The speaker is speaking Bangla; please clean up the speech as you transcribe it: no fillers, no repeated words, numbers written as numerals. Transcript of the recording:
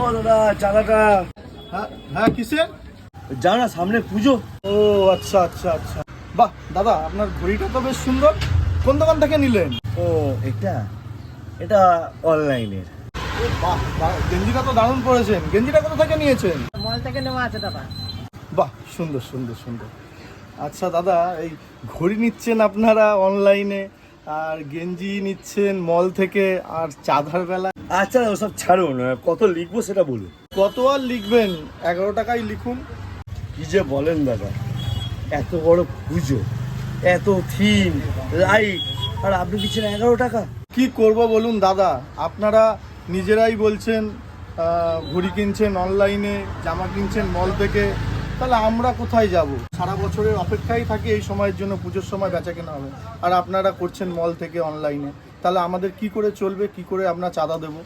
ও দাদা চাঁদাটা। হ্যাঁ হ্যাঁ, কিসের? জানো না সামনে পুজো। ও আচ্ছা আচ্ছা আচ্ছা, বাহ দাদা আপনার ঘড়িটা তো বেশ সুন্দর। কোন দোকান থেকে নিলেন? ও এটা এটা অনলাইনের। ও বাহ বাহ, গেঞ্জিটা তো দারুণ পরেছেন। গেঞ্জিটা কোথা থেকে নিয়েছেন? মল থেকে নেওয়া আছে দাদা। বাহ সুন্দর সুন্দর সুন্দর। আচ্ছা দাদা, এই ঘড়ি নিচ্ছেন আপনারা অনলাইনে, আর গেঞ্জি নিচ্ছেন মল থেকে, আর চাঁদার বেলা। আচ্ছা ওসব ছাড়ুন, কত লিখবো সেটা বলুন। কত আর লিখবেন? 11 টাকাই লিখুন। কি যে বলেন দাদা, এত বড় পুজো, এত থিম লাইট, আর আপনি দিচ্ছেন 11 টাকা। কি করব বলুন দাদা, আপনারা নিজেরাই বলছেন ঘড়ি কিনছেন অনলাইনে, জামা কিনছেন মল থেকে, তাহলে আমরা কোথায় যাব? সারা বছরের অপেক্ষাই থাকি এই সময়ের জন্য, পুজোর সময় বেচা কেনা হবে, আর আপনারা করছেন মল থেকে অনলাইনে, তাহলে আমাদের কি করে চলবে, কি করে আমরা চাঁদা দেবো?